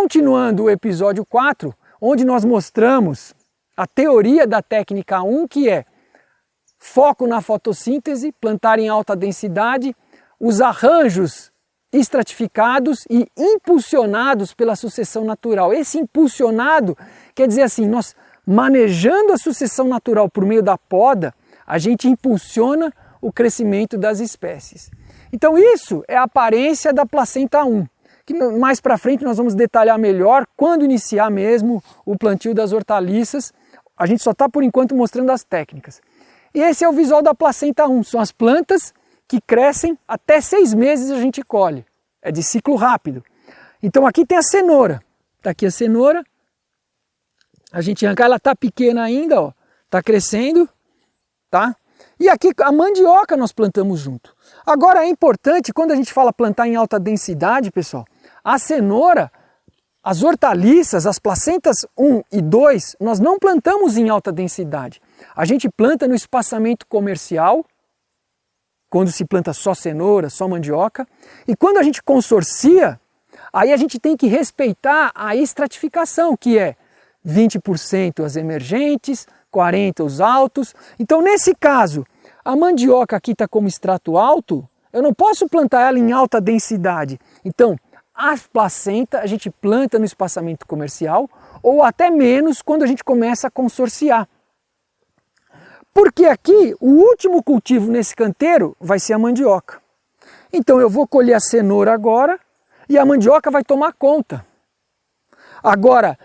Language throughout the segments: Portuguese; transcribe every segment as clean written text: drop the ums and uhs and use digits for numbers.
continuando o episódio 4, onde nós mostramos a teoria da técnica 1, que é foco na fotossíntese, plantar em alta densidade, os arranjos estratificados e impulsionados pela sucessão natural. Esse impulsionado quer dizer assim, nós manejando a sucessão natural por meio da poda, a gente impulsiona o crescimento das espécies. Então isso é a aparência da placenta 1, que mais para frente nós vamos detalhar melhor quando iniciar mesmo o plantio das hortaliças. A gente só está por enquanto mostrando as técnicas. E esse é o visual da placenta 1, são as plantas que crescem até 6 meses a gente colhe, é de ciclo rápido. Então aqui tem a cenoura, está aqui a cenoura, a gente arranca, ela está pequena ainda, ó, está crescendo, tá? E aqui a mandioca nós plantamos junto. Agora é importante, quando a gente fala plantar em alta densidade, pessoal, a cenoura, as hortaliças, as placentas 1 e 2, nós não plantamos em alta densidade. A gente planta no espaçamento comercial, quando se planta só cenoura, só mandioca, e quando a gente consorcia, aí a gente tem que respeitar a estratificação, que é 20% as emergentes, 40% os altos. Então nesse caso, a mandioca aqui está como extrato alto, eu não posso plantar ela em alta densidade. Então a placenta a gente planta no espaçamento comercial, ou até menos quando a gente começa a consorciar. Porque aqui o último cultivo nesse canteiro vai ser a mandioca. Então eu vou colher a cenoura agora e a mandioca vai tomar conta. Agora,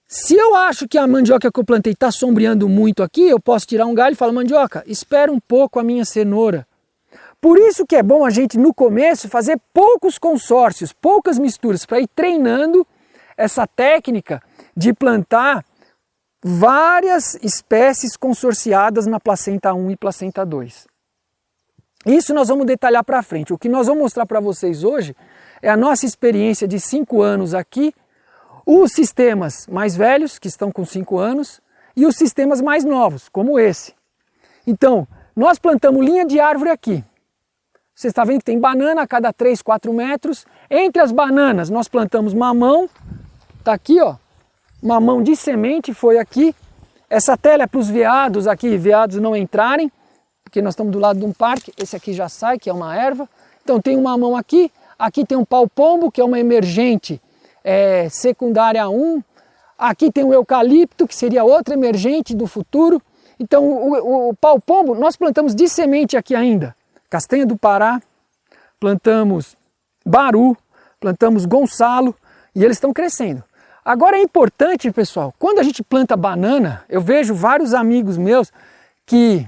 se eu acho que a mandioca que eu plantei está sombreando muito aqui, eu posso tirar um galho e falar, mandioca, espera um pouco a minha cenoura. Por isso que é bom a gente no começo fazer poucos consórcios, poucas misturas, para ir treinando essa técnica de plantar várias espécies consorciadas na placenta 1 e placenta 2. Isso nós vamos detalhar para frente. O que nós vamos mostrar para vocês hoje é a nossa experiência de 5 anos aqui, os sistemas mais velhos, que estão com 5 anos, e os sistemas mais novos, como esse. Então, nós plantamos linha de árvore aqui. Você está vendo que tem banana a cada 3, 4 metros. Entre as bananas, nós plantamos mamão. Está aqui, ó. Mamão de semente foi aqui. Essa tela é para os veados aqui, veados não entrarem, porque nós estamos do lado de um parque. Esse aqui já sai, que é uma erva. Então tem um mamão aqui. Aqui tem um pau-pombo, que é uma emergente secundária 1. Aqui tem o eucalipto, que seria outra emergente do futuro. Então o pau-pombo, nós plantamos de semente aqui ainda. Castanha do Pará, plantamos baru, plantamos gonçalo e eles estão crescendo. Agora é importante, pessoal, quando a gente planta banana, eu vejo vários amigos meus que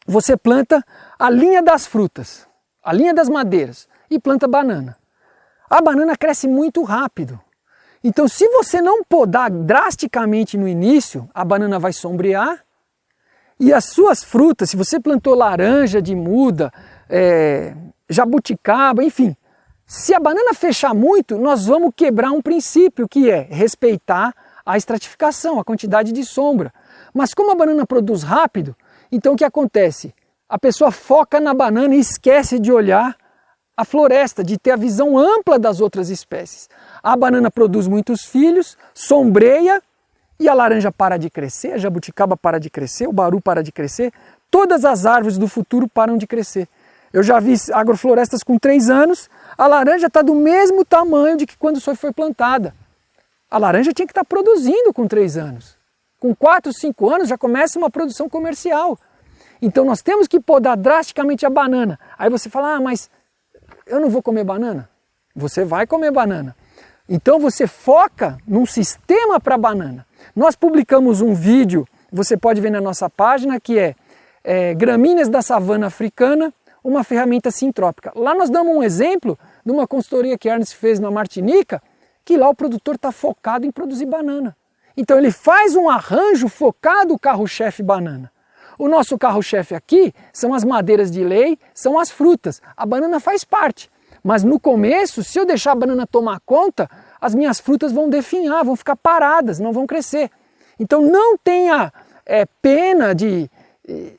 você planta a linha das frutas, a linha das madeiras e planta banana. A banana cresce muito rápido. Então se você não podar drasticamente no início, a banana vai sombrear. E as suas frutas, se você plantou laranja de muda, jabuticaba, enfim, se a banana fechar muito, nós vamos quebrar um princípio que é respeitar a estratificação, a quantidade de sombra. Mas como a banana produz rápido, então o que acontece? A pessoa foca na banana e esquece de olhar a floresta, de ter a visão ampla das outras espécies. A banana produz muitos filhos, sombreia, e a laranja para de crescer, a jabuticaba para de crescer, o baru para de crescer, todas as árvores do futuro param de crescer. Eu já vi agroflorestas com 3 anos, a laranja está do mesmo tamanho de que quando foi plantada. A laranja tinha que estar produzindo com 3 anos. Com 4, 5 anos já começa uma produção comercial. Então nós temos que podar drasticamente a banana. Aí você fala, mas eu não vou comer banana? Você vai comer banana. Então você foca num sistema para banana. Nós publicamos um vídeo, você pode ver na nossa página, que é Gramíneas da Savana Africana, uma ferramenta sintrópica. Lá nós damos um exemplo de uma consultoria que Ernst fez na Martinica, que lá o produtor está focado em produzir banana. Então ele faz um arranjo focado, o carro-chefe banana. O nosso carro-chefe aqui são as madeiras de lei, são as frutas. A banana faz parte. Mas no começo, se eu deixar a banana tomar conta, as minhas frutas vão definhar, vão ficar paradas, não vão crescer. Então não tenha pena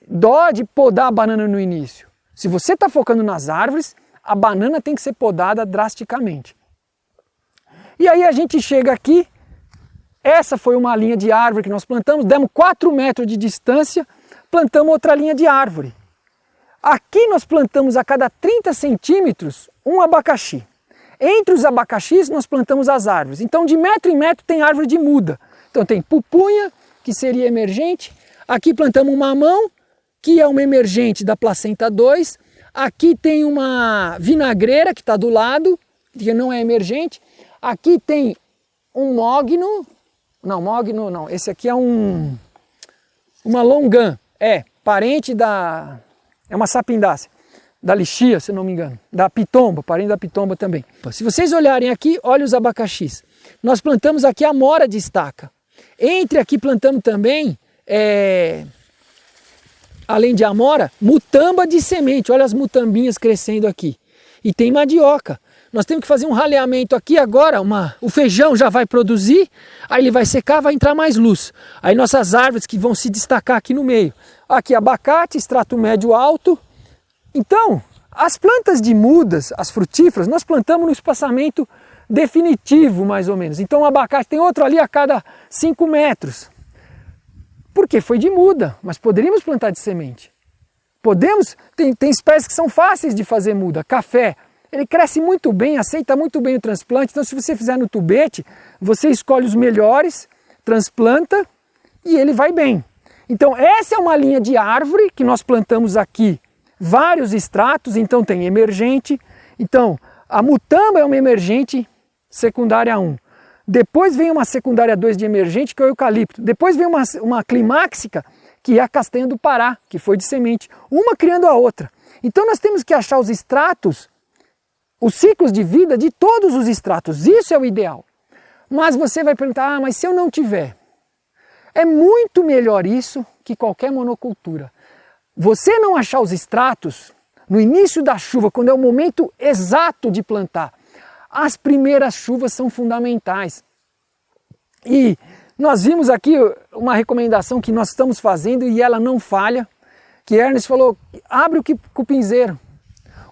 dó de podar a banana no início. Se você está focando nas árvores, a banana tem que ser podada drasticamente. E aí a gente chega aqui, essa foi uma linha de árvore que nós plantamos, demos 4 metros de distância, plantamos outra linha de árvore. Aqui nós plantamos a cada 30 centímetros um abacaxi. Entre os abacaxis nós plantamos as árvores. Então de metro em metro tem árvore de muda. Então tem pupunha, que seria emergente. Aqui plantamos um mamão, que é uma emergente da placenta 2. Aqui tem uma vinagreira que está do lado, que não é emergente. Aqui tem um mogno. Não, mogno não. Esse aqui é uma longan. É parente da... É uma sapindácea. Da lixia, se não me engano, da pitomba, parente da pitomba também. Se vocês olharem aqui, olha os abacaxis. Nós plantamos aqui a mora de estaca. Entre aqui plantamos também, além de amora, mutamba de semente. Olha as mutambinhas crescendo aqui. E tem mandioca. Nós temos que fazer um raleamento aqui agora, o feijão já vai produzir, aí ele vai secar, vai entrar mais luz. Aí nossas árvores que vão se destacar aqui no meio. Aqui abacate, extrato médio alto. Então, as plantas de mudas, as frutíferas, nós plantamos no espaçamento definitivo, mais ou menos. Então o abacate tem outro ali a cada 5 metros. Porque foi de muda, mas poderíamos plantar de semente. Podemos, tem espécies que são fáceis de fazer muda. Café, ele cresce muito bem, aceita muito bem o transplante. Então se você fizer no tubete, você escolhe os melhores, transplanta e ele vai bem. Então essa é uma linha de árvore que nós plantamos aqui. Vários extratos, então tem emergente. Então a mutamba é uma emergente secundária 1. Depois vem uma secundária 2 de emergente, que é o eucalipto. Depois vem uma climáxica, que é a castanha do Pará, que foi de semente. Uma criando a outra. Então nós temos que achar os extratos, os ciclos de vida de todos os extratos. Isso é o ideal. Mas você vai perguntar, mas se eu não tiver? É muito melhor isso que qualquer monocultura. Você não achar os extratos no início da chuva, quando é o momento exato de plantar, as primeiras chuvas são fundamentais. E nós vimos aqui uma recomendação que nós estamos fazendo e ela não falha, que Ernest falou, abre o cupinzeiro.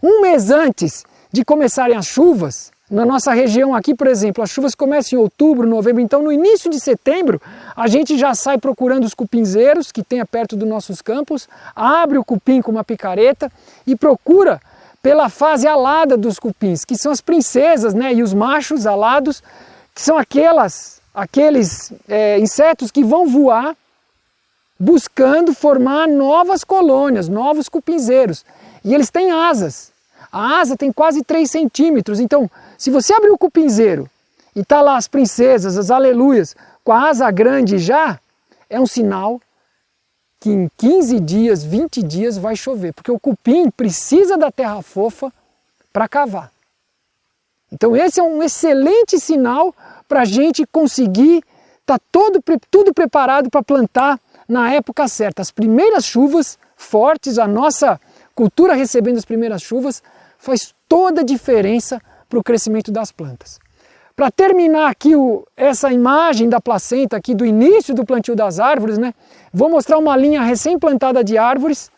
Um mês antes de começarem as chuvas, na nossa região aqui, por exemplo, as chuvas começam em outubro, novembro, então no início de setembro a gente já sai procurando os cupinzeiros que tem perto dos nossos campos, abre o cupim com uma picareta e procura pela fase alada dos cupins, que são as princesas, né, e os machos alados, que são aqueles insetos que vão voar buscando formar novas colônias, novos cupinzeiros. E eles têm asas. A asa tem quase 3 centímetros, então se você abrir o cupinzeiro e tá lá as princesas, as aleluias, com a asa grande já, é um sinal que em 15 dias, 20 dias vai chover, porque o cupim precisa da terra fofa para cavar. Então esse é um excelente sinal para a gente conseguir estar tudo preparado para plantar na época certa. As primeiras chuvas fortes, a nossa cultura recebendo as primeiras chuvas, faz toda a diferença para o crescimento das plantas. Para terminar aqui essa imagem da placenta aqui do início do plantio das árvores, né? Vou mostrar uma linha recém-plantada de árvores.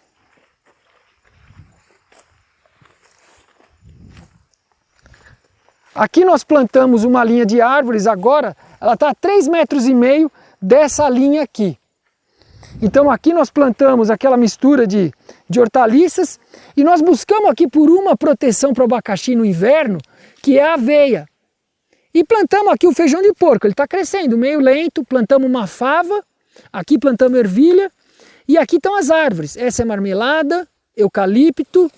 Aqui nós plantamos uma linha de árvores agora, ela está a 3,5 metros dessa linha aqui. Então aqui nós plantamos aquela mistura de hortaliças e nós buscamos aqui por uma proteção para o abacaxi no inverno, que é a aveia. E plantamos aqui o feijão de porco, ele está crescendo meio lento, plantamos uma fava, aqui plantamos ervilha e aqui estão as árvores. Essa é marmelada, eucalipto,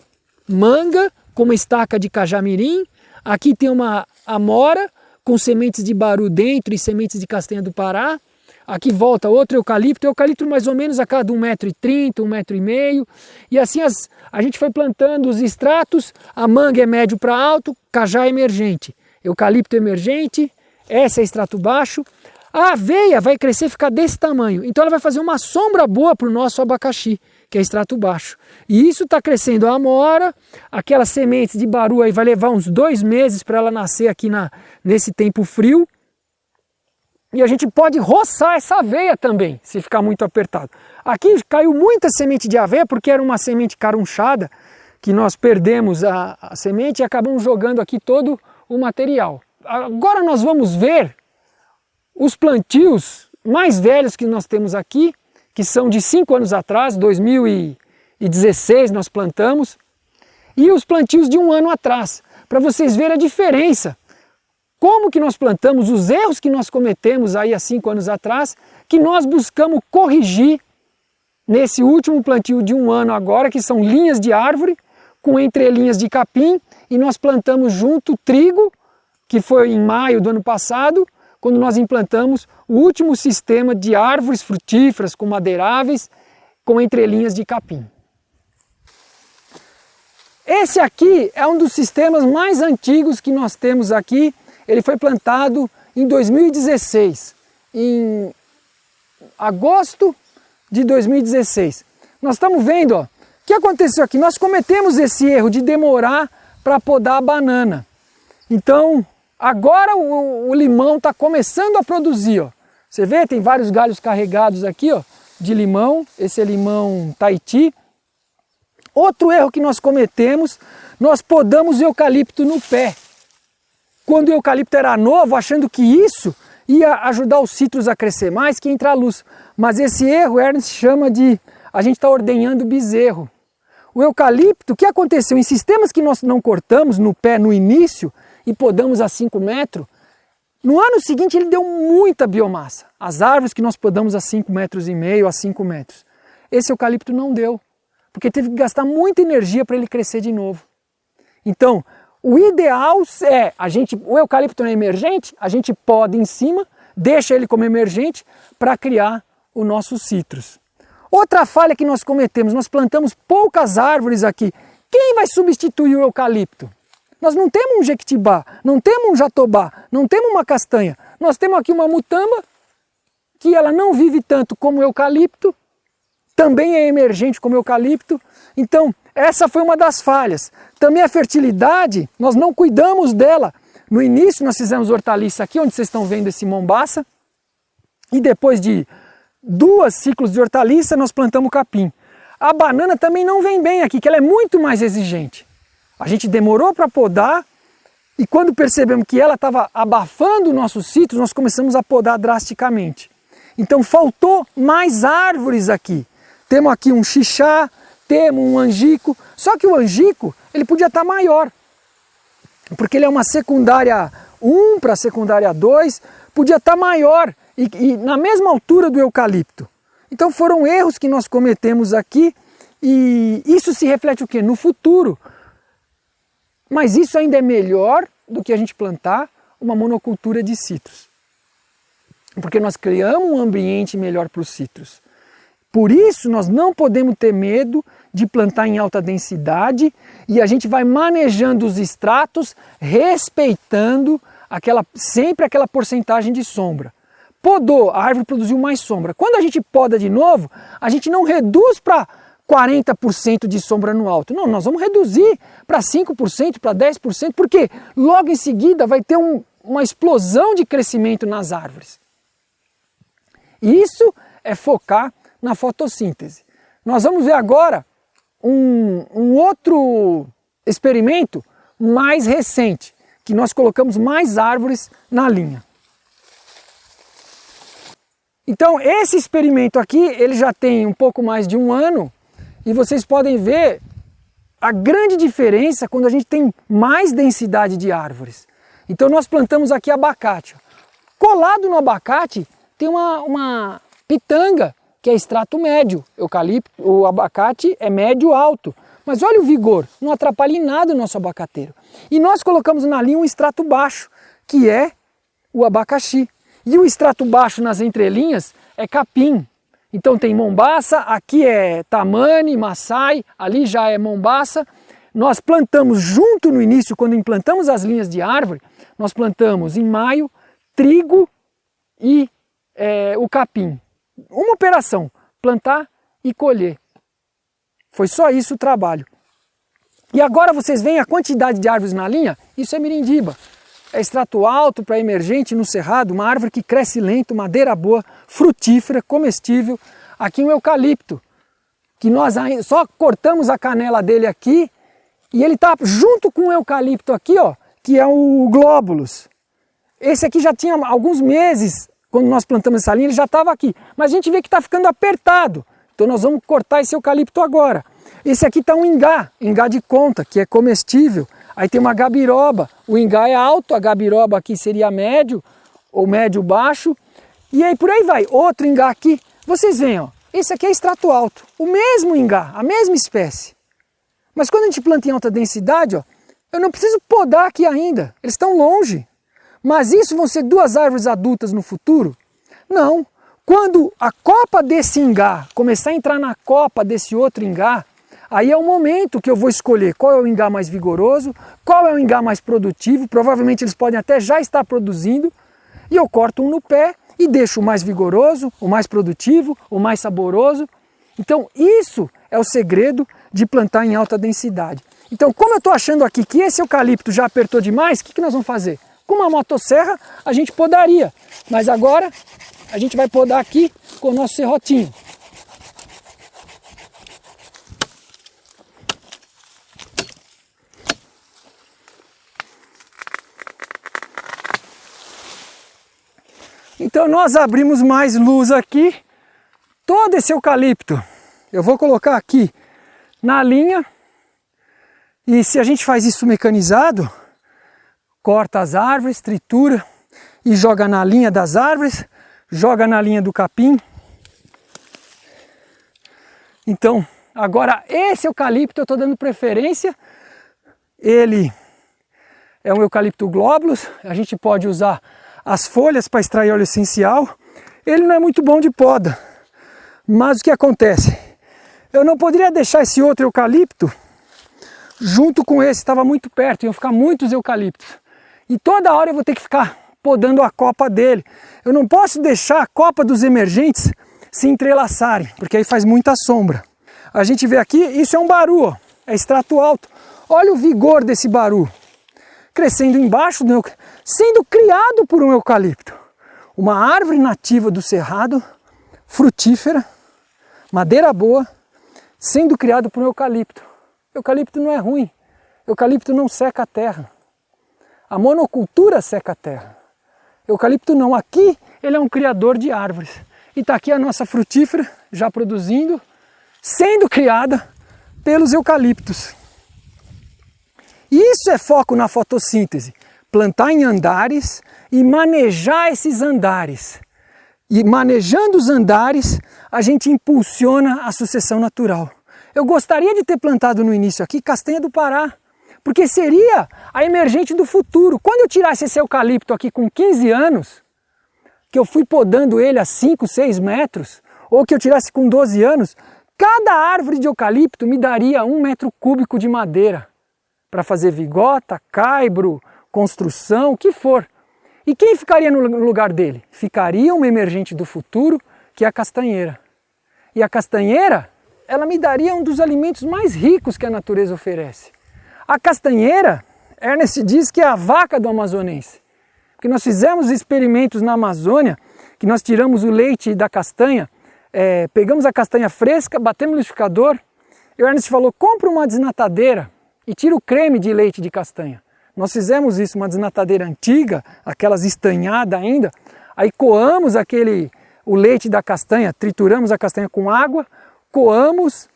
manga com uma estaca de cajamirim, aqui tem uma amora com sementes de baru dentro e sementes de castanha do Pará. Aqui volta outro eucalipto mais ou menos a cada 1,30 m, 1,5 m. E assim a gente foi plantando os extratos, a manga é médio para alto, cajá é emergente, eucalipto emergente, essa é extrato baixo. A aveia vai crescer e ficar desse tamanho, então ela vai fazer uma sombra boa para o nosso abacaxi, que é extrato baixo. E isso está crescendo a amora, aquelas sementes de baru aí vai levar uns 2 meses para ela nascer aqui nesse tempo frio. E a gente pode roçar essa aveia também, se ficar muito apertado. Aqui caiu muita semente de aveia, porque era uma semente carunchada, que nós perdemos a semente e acabamos jogando aqui todo o material. agora nós vamos ver os plantios mais velhos que nós temos aqui, que são de 5 anos atrás, 2016 nós plantamos, e os plantios de 1 ano atrás, para vocês verem a diferença. Como que nós plantamos, os erros que nós cometemos aí há 5 anos atrás, que nós buscamos corrigir nesse último plantio de 1 ano agora, que são linhas de árvore, com entrelinhas de capim, e nós plantamos junto trigo, que foi em maio do ano passado, quando nós implantamos o último sistema de árvores frutíferas com madeiráveis, com entrelinhas de capim. Esse aqui é um dos sistemas mais antigos que nós temos aqui. Ele foi plantado em 2016, em agosto de 2016. Nós estamos vendo, ó, o que aconteceu aqui? Nós cometemos esse erro de demorar para podar a banana. Então, agora o limão está começando a produzir, ó. Você vê, tem vários galhos carregados aqui, ó, de limão. Esse é limão Tahiti. Outro erro que nós cometemos, nós podamos o eucalipto no pé. Quando o eucalipto era novo, achando que isso ia ajudar os citros a crescer mais, que entra a luz. Mas esse erro, Ernst chama de, a gente está ordenhando bezerro. O eucalipto, o que aconteceu? Em sistemas que nós não cortamos no pé no início e podamos a 5 metros, no ano seguinte ele deu muita biomassa. As árvores que nós podamos a 5,5 metros, a 5 metros. Esse eucalipto não deu, porque teve que gastar muita energia para ele crescer de novo. Então, o ideal é, o eucalipto não é emergente, a gente poda em cima, deixa ele como emergente para criar o nosso citrus. Outra falha que nós cometemos, nós plantamos poucas árvores aqui. Quem vai substituir o eucalipto? Nós não temos um jequitibá, não temos um jatobá, não temos uma castanha. Nós temos aqui uma mutamba, que ela não vive tanto como o eucalipto, também é emergente como o eucalipto. Então, essa foi uma das falhas. Também a fertilidade, nós não cuidamos dela. No início nós fizemos hortaliça aqui, onde vocês estão vendo esse mombaça, e depois de 2 ciclos de hortaliça nós plantamos capim. A banana também não vem bem aqui, que ela é muito mais exigente. A gente demorou para podar, e quando percebemos que ela estava abafando o nosso citro, nós começamos a podar drasticamente. Então faltou mais árvores aqui. Temos aqui um xixá, temos um angico, só que o angico ele podia estar maior, porque ele é uma secundária 1 para secundária 2, podia estar maior e na mesma altura do eucalipto. Então foram erros que nós cometemos aqui, e isso se reflete o quê? No futuro. Mas isso ainda é melhor do que a gente plantar uma monocultura de citros, porque nós criamos um ambiente melhor para os citros. Por isso nós não podemos ter medo de plantar em alta densidade, e a gente vai manejando os estratos, respeitando sempre aquela porcentagem de sombra. Podou, a árvore produziu mais sombra. Quando a gente poda de novo, a gente não reduz para 40% de sombra no alto. Não, nós vamos reduzir para 5%, para 10%, porque logo em seguida vai ter uma explosão de crescimento nas árvores. Isso é focar na fotossíntese. Nós vamos ver agora um outro experimento mais recente, que nós colocamos mais árvores na linha. Então esse experimento aqui, ele já tem um pouco mais de 1 ano, e vocês podem ver a grande diferença quando a gente tem mais densidade de árvores. Então nós plantamos aqui abacate. Colado no abacate tem uma pitanga, que é extrato médio. O abacate é médio alto. Mas olha o vigor, não atrapalha em nada o nosso abacateiro. E nós colocamos na linha um extrato baixo, que é o abacaxi. E o extrato baixo nas entrelinhas é capim. Então tem mombaça, aqui é tamane, maçai, ali já é mombaça. Nós plantamos junto no início, quando implantamos as linhas de árvore, nós plantamos em maio trigo e o capim. Uma operação, plantar e colher. Foi só isso o trabalho. E agora vocês veem a quantidade de árvores na linha, isso é mirindiba. É extrato alto para emergente no cerrado, uma árvore que cresce lento, madeira boa, frutífera, comestível. Aqui um eucalipto, que nós só cortamos a canela dele aqui, e ele está junto com o eucalipto aqui, ó, que é o glóbulos. Esse aqui já tinha alguns meses, quando nós plantamos essa linha, ele já estava aqui. Mas a gente vê que está ficando apertado. Então nós vamos cortar esse eucalipto agora. Esse aqui está um ingá de conta, que é comestível. Aí tem uma gabiroba, o ingá é alto, a gabiroba aqui seria médio, ou médio baixo. E aí por aí vai, outro ingá aqui. Vocês veem, ó, esse aqui é extrato alto, o mesmo ingá, a mesma espécie. Mas quando a gente planta em alta densidade, ó, eu não preciso podar aqui ainda, eles estão longe. Mas isso vão ser 2 árvores adultas no futuro? Não. Quando a copa desse ingá começar a entrar na copa desse outro ingá, aí é o momento que eu vou escolher qual é o ingá mais vigoroso, qual é o ingá mais produtivo, provavelmente eles podem até já estar produzindo, e eu corto um no pé e deixo o mais vigoroso, o mais produtivo, o mais saboroso. Então isso é o segredo de plantar em alta densidade. Então como eu estou achando aqui que esse eucalipto já apertou demais, o que nós vamos fazer? Com uma motosserra a gente podaria, mas agora a gente vai podar aqui com o nosso serrotinho. Então nós abrimos mais luz aqui, todo esse eucalipto eu vou colocar aqui na linha, e se a gente faz isso mecanizado, corta as árvores, tritura e joga na linha das árvores, joga na linha do capim. Então, agora esse eucalipto eu estou dando preferência, ele é um eucalipto glóbulos, a gente pode usar as folhas para extrair óleo essencial. Ele não é muito bom de poda, mas o que acontece? Eu não poderia deixar esse outro eucalipto junto com esse, estava muito perto, iam ficar muitos eucaliptos. E toda hora eu vou ter que ficar podando a copa dele. Eu não posso deixar a copa dos emergentes se entrelaçarem, porque aí faz muita sombra. A gente vê aqui, isso é um baru, ó, é extrato alto. Olha o vigor desse baru, crescendo embaixo, sendo criado por um eucalipto. Uma árvore nativa do cerrado, frutífera, madeira boa, sendo criado por um eucalipto. Eucalipto não é ruim, eucalipto não seca a terra. A monocultura seca a terra. Eucalipto não, aqui ele é um criador de árvores. E está aqui a nossa frutífera já produzindo, sendo criada pelos eucaliptos. Isso é foco na fotossíntese, plantar em andares e manejar esses andares. E manejando os andares, a gente impulsiona a sucessão natural. Eu gostaria de ter plantado no início aqui castanha do Pará, porque seria a emergente do futuro. Quando eu tirasse esse eucalipto aqui com 15 anos, que eu fui podando ele a 5, 6 metros, ou que eu tirasse com 12 anos, cada árvore de eucalipto me daria 1 metro cúbico de madeira para fazer vigota, caibro, construção, o que for. E quem ficaria no lugar dele? Ficaria uma emergente do futuro, que é a castanheira. E a castanheira, ela me daria um dos alimentos mais ricos que a natureza oferece. A castanheira, Ernest diz que é a vaca do amazonense. Porque nós fizemos experimentos na Amazônia, que nós tiramos o leite da castanha, pegamos a castanha fresca, batemos no liquidificador, e o Ernest falou, compra uma desnatadeira e tira o creme de leite de castanha. Nós fizemos isso, uma desnatadeira antiga, aquelas estanhadas ainda, aí coamos o leite da castanha, trituramos a castanha com água, coamos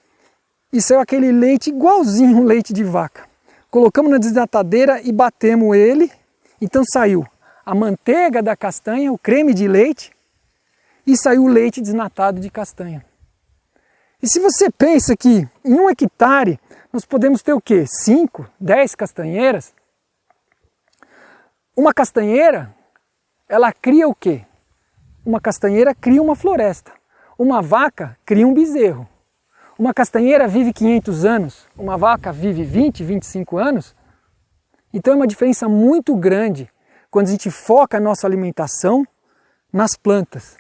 e saiu aquele leite igualzinho um leite de vaca. Colocamos na desnatadeira e batemos ele, então saiu a manteiga da castanha, o creme de leite, e saiu o leite desnatado de castanha. E se você pensa que em 1 hectare nós podemos ter o quê? 5, 10 castanheiras? Uma castanheira, ela cria o quê? Uma castanheira cria uma floresta. Uma vaca cria um bezerro. Uma castanheira vive 500 anos, uma vaca vive 20, 25 anos. Então é uma diferença muito grande quando a gente foca a nossa alimentação nas plantas.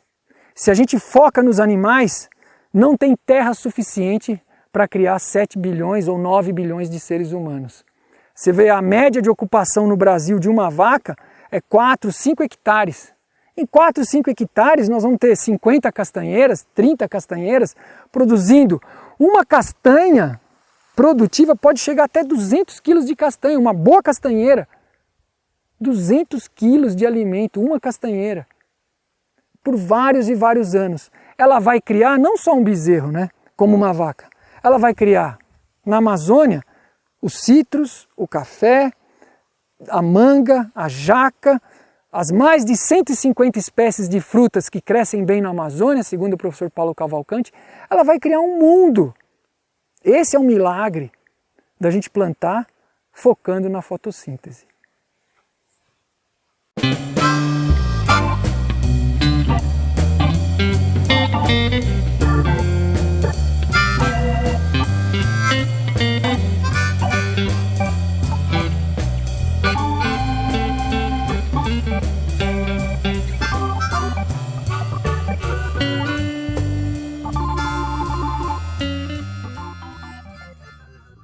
Se a gente foca nos animais, não tem terra suficiente para criar 7 bilhões ou 9 bilhões de seres humanos. Você vê a média de ocupação no Brasil de uma vaca é 4, 5 hectares. Em 4, 5 hectares nós vamos ter 50 castanheiras, 30 castanheiras produzindo. Uma castanha produtiva pode chegar até 200 quilos de castanha, uma boa castanheira. 200 quilos de alimento, uma castanheira, por vários e vários anos. Ela vai criar não só um bezerro, né, como uma vaca, ela vai criar na Amazônia os citros, o café, a manga, a jaca, as mais de 150 espécies de frutas que crescem bem na Amazônia, segundo o professor Paulo Cavalcante. Ela vai criar um mundo. Esse é um milagre da gente plantar focando na fotossíntese.